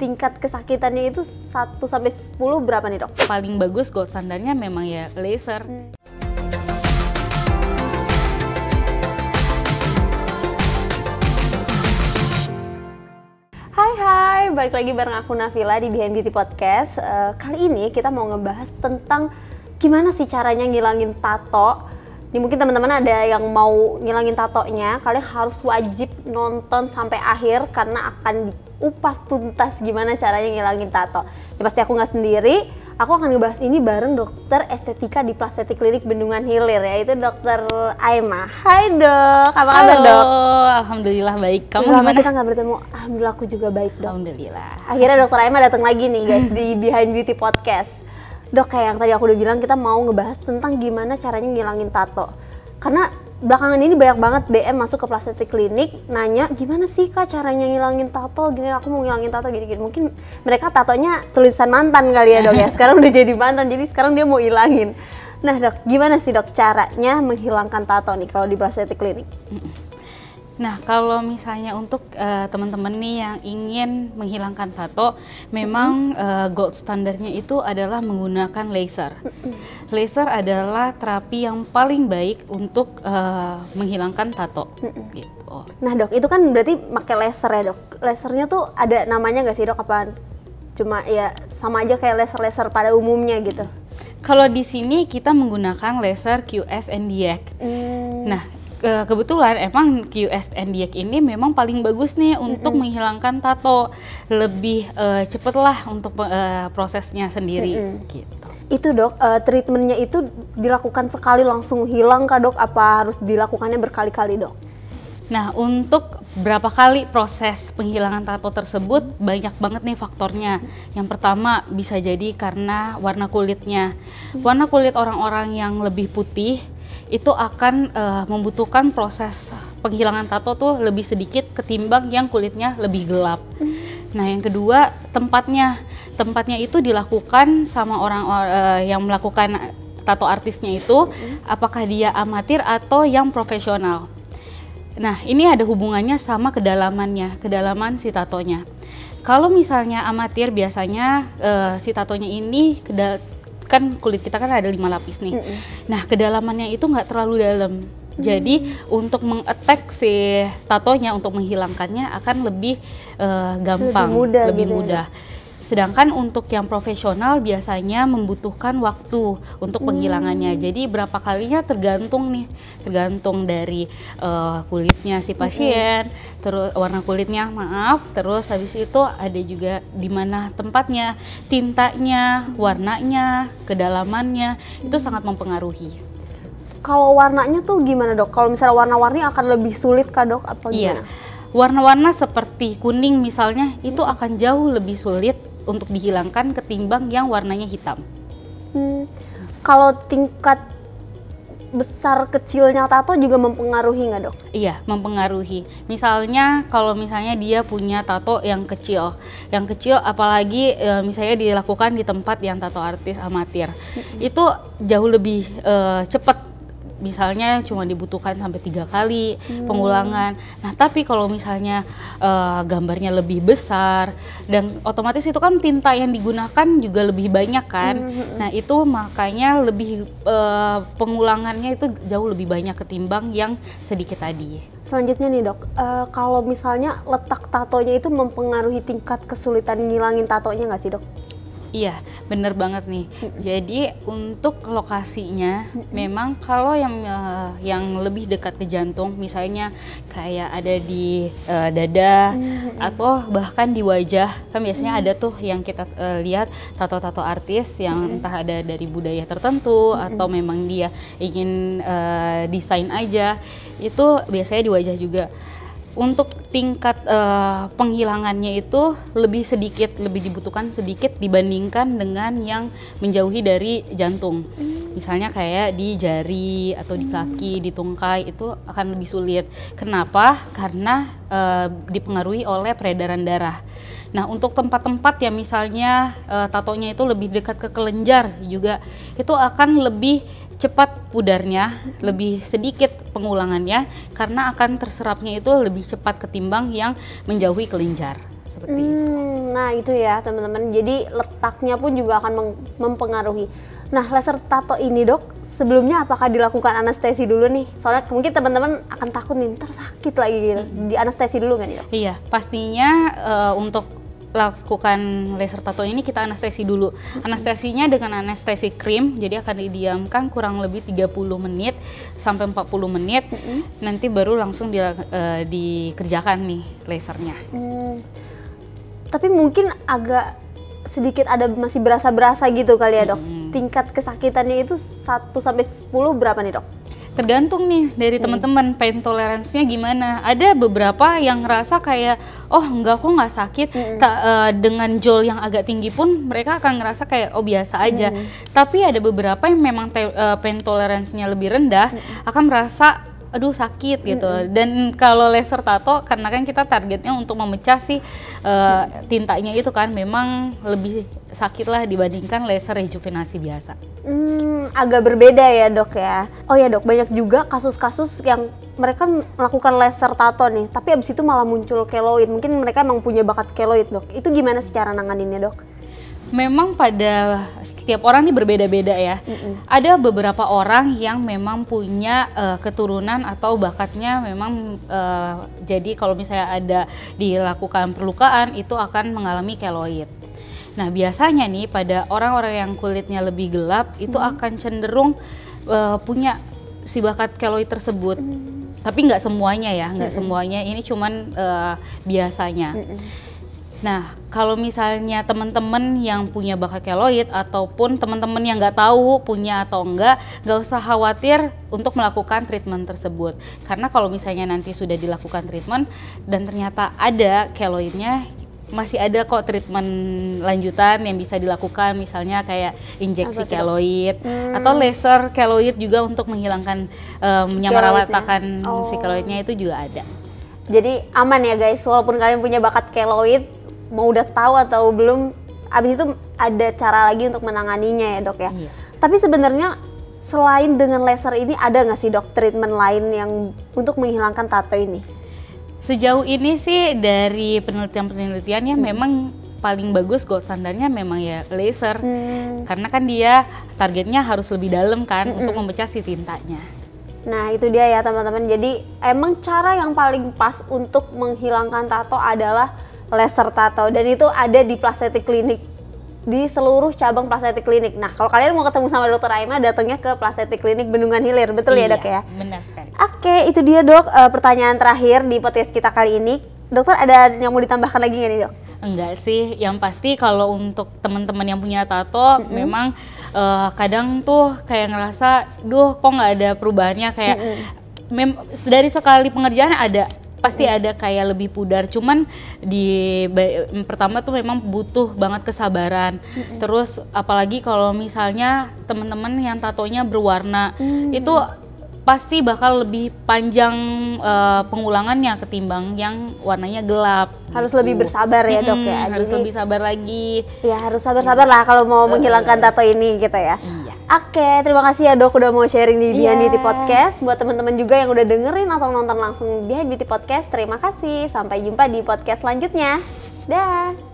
tingkat kesakitannya itu 1 sampai 10 berapa nih dok? Paling bagus gold standarnya memang ya laser. Hai, balik lagi bareng aku Nafila di Behind Beauty Podcast. Kali ini kita mau ngebahas tentang gimana sih caranya ngilangin tato. Nih mungkin teman-teman ada yang mau ngilangin tatonya, kalian harus wajib nonton sampai akhir karena akan diupas tuntas gimana caranya ngilangin tato. Ya pasti aku nggak sendiri, aku akan ngebahas ini bareng dokter estetika di Plastik Klinik Bendungan Hilir, yaitu dokter Aima. Hai dok, apa kabar dok? Alhamdulillah baik. Kamu gimana? gimana? Kita nggak bertemu. Alhamdulillah aku juga baik dok. Alhamdulillah. Akhirnya dokter Aima datang lagi nih guys di Behind Beauty Podcast. Dok, kayak yang tadi aku udah bilang, kita mau ngebahas tentang gimana caranya ngilangin tato. Karena belakangan ini banyak banget DM masuk ke Plastik Klinik nanya gimana sih kak caranya ngilangin tato, gini aku mau ngilangin tato gini-gini. Mungkin mereka tatonya tulisan mantan kali ya dok ya, sekarang udah jadi mantan, jadi sekarang dia mau hilangin. Nah dok, gimana sih dok caranya menghilangkan tato nih kalau di Plastik Klinik? Nah, kalau misalnya untuk teman-teman nih yang ingin menghilangkan tato, memang gold standarnya itu adalah menggunakan laser. Laser adalah terapi yang paling baik untuk menghilangkan tato. Gitu. Nah dok, itu kan berarti pakai laser ya dok. Lasernya tuh ada namanya nggak sih dok? Apa cuma ya sama aja kayak laser-laser pada umumnya gitu? Kalau di sini kita menggunakan laser QS NDX. Nah, kebetulan emang QS NDX ini memang paling bagus nih untuk menghilangkan tato. Lebih cepet lah untuk prosesnya sendiri gitu. Itu dok, treatmentnya itu dilakukan sekali langsung hilang kah dok? Apa harus dilakukannya berkali-kali dok? Nah, untuk berapa kali proses penghilangan tato tersebut banyak banget nih faktornya. Yang pertama bisa jadi karena warna kulitnya. Warna kulit orang-orang yang lebih putih itu akan membutuhkan proses penghilangan tato tuh lebih sedikit ketimbang yang kulitnya lebih gelap. Nah, yang kedua tempatnya itu dilakukan sama orang yang melakukan tato artisnya itu apakah dia amatir atau yang profesional. Nah, ini ada hubungannya sama kedalaman si tatonya. Kalau misalnya amatir biasanya si tatonya ini kan kulit kita kan ada 5 lapis nih. Nah, kedalamannya itu nggak terlalu dalam. Jadi untuk mengattack si tatonya, untuk menghilangkannya akan lebih gampang, lebih mudah. Sedangkan untuk yang profesional biasanya membutuhkan waktu untuk penghilangannya. Jadi berapa kalinya tergantung dari kulitnya si pasien, terus warna kulitnya terus habis itu ada juga di mana tempatnya, tintanya, warnanya, kedalamannya, itu sangat mempengaruhi. Kalau warnanya tuh gimana dok? Kalau misalnya warna-warni akan lebih sulit kah dok? Apa gimana? Iya, warna-warna seperti kuning misalnya itu akan jauh lebih sulit untuk dihilangkan ketimbang yang warnanya hitam. Kalau tingkat besar kecilnya tato juga mempengaruhi nggak dok? Iya, mempengaruhi. Misalnya kalau misalnya dia punya tato yang kecil apalagi misalnya dilakukan di tempat yang tato artis amatir, itu jauh lebih cepat. Misalnya cuma dibutuhkan sampai 3 kali pengulangan. Nah, tapi kalau misalnya gambarnya lebih besar dan otomatis itu kan tinta yang digunakan juga lebih banyak kan. Nah, itu makanya lebih pengulangannya itu jauh lebih banyak ketimbang yang sedikit tadi. Selanjutnya nih dok, kalau misalnya letak tatonya itu mempengaruhi tingkat kesulitan ngilangin tatonya nggak sih dok? Iya, bener banget nih. Jadi untuk lokasinya, memang kalau yang lebih dekat ke jantung, misalnya kayak ada di dada atau bahkan di wajah, kan biasanya ada tuh yang kita lihat tato-tato artis yang entah ada dari budaya tertentu atau memang dia ingin desain aja, itu biasanya di wajah juga. Untuk tingkat penghilangannya itu lebih dibutuhkan sedikit dibandingkan dengan yang menjauhi dari jantung. Misalnya kayak di jari atau di kaki, di tungkai, itu akan lebih sulit. Kenapa? Karena dipengaruhi oleh peredaran darah. Nah, untuk tempat-tempat yang misalnya tatonya itu lebih dekat ke kelenjar juga, itu akan lebih cepat pudarnya, lebih sedikit pengulangannya karena akan terserapnya itu lebih cepat ketimbang yang menjauhi kelenjar. seperti itu. Nah itu ya teman-teman, jadi letaknya pun juga akan mempengaruhi. Nah laser tato ini dok, sebelumnya apakah dilakukan anestesi dulu nih? Soalnya mungkin teman-teman akan takut nih, ntar sakit lagi gitu. Di anestesi dulu nggak nih dok? Iya, pastinya untuk lakukan laser tato ini kita anestesi dulu. Anestesinya dengan anestesi krim, jadi akan didiamkan kurang lebih 30 menit sampai 40 menit. Nanti baru langsung dikerjakan nih lasernya. Tapi mungkin agak sedikit ada masih berasa-berasa gitu kali ya dok. Tingkat kesakitannya itu 1 sampai 10 berapa nih dok? Tergantung nih dari teman-teman pain toleransinya gimana. Ada beberapa yang ngerasa kayak oh enggak kok nggak sakit. Dengan jol yang agak tinggi pun mereka akan ngerasa kayak oh biasa aja. Tapi ada beberapa yang memang pain toleransinya lebih rendah akan merasa aduh sakit gitu. Dan kalau laser tato karena kan kita targetnya untuk memecah si tintanya itu kan memang lebih sakit lah dibandingkan laser rejuvenasi biasa. Agak berbeda ya dok ya. Oh ya dok, banyak juga kasus-kasus yang mereka melakukan laser tato nih, tapi abis itu malah muncul keloid. Mungkin mereka emang punya bakat keloid dok. Itu gimana sih cara nanganinnya dok? Memang pada setiap orang ini berbeda-beda ya. Ada beberapa orang yang memang punya keturunan atau bakatnya memang jadi kalau misalnya ada dilakukan perlukaan itu akan mengalami keloid. Nah biasanya nih pada orang-orang yang kulitnya lebih gelap itu akan cenderung punya si bakat keloid tersebut. Tapi nggak semuanya ya, nggak semuanya. Ini cuman biasanya. Nah, kalau misalnya teman-teman yang punya bakat keloid ataupun teman-teman yang nggak tahu punya atau nggak usah khawatir untuk melakukan treatment tersebut. Karena kalau misalnya nanti sudah dilakukan treatment dan ternyata ada keloidnya, masih ada kok treatment lanjutan yang bisa dilakukan, misalnya kayak injeksi keloid atau laser keloid juga untuk menghilangkan menyamaratakan si keloidnya itu juga ada. Jadi aman ya guys, walaupun kalian punya bakat keloid, mau udah tahu atau belum, abis itu ada cara lagi untuk menanganinya ya dok ya. Iya. Tapi sebenarnya selain dengan laser ini ada nggak sih dok treatment lain yang untuk menghilangkan tato ini? Sejauh ini sih dari penelitian-penelitiannya memang paling bagus gold standarnya memang ya laser. Karena kan dia targetnya harus lebih dalam kan untuk memecah si tintanya. Nah itu dia ya teman-teman, jadi emang cara yang paling pas untuk menghilangkan tato adalah laser tato, dan itu ada di Plastetik Klinik, di seluruh cabang Plastetik Klinik. Nah kalau kalian mau ketemu sama Dokter Aima, datangnya ke Plastetik Klinik Bendungan Hilir, betul ya dok ya? Benar sekali. Oke, itu dia dok pertanyaan terakhir di podcast kita kali ini. Dokter ada yang mau ditambahkan lagi nggak nih dok? Enggak sih, yang pasti kalau untuk teman-teman yang punya tato memang kadang tuh kayak ngerasa duh kok nggak ada perubahannya, kayak dari sekali pengerjaan pasti ada kayak lebih pudar, cuman pertama tuh memang butuh banget kesabaran. Terus apalagi kalau misalnya teman-teman yang tatonya berwarna, itu pasti bakal lebih panjang pengulangannya ketimbang yang warnanya gelap. Harus lebih bersabar ya dok ya. Harus lebih sabar lagi. Ya harus sabar-sabar lah kalau mau menghilangkan tato ini gitu ya. Iya. Oke, terima kasih ya dok udah mau sharing di Behind Beauty Podcast. Buat teman-teman juga yang udah dengerin atau nonton langsung Behind Beauty Podcast, terima kasih. Sampai jumpa di podcast selanjutnya. Dah.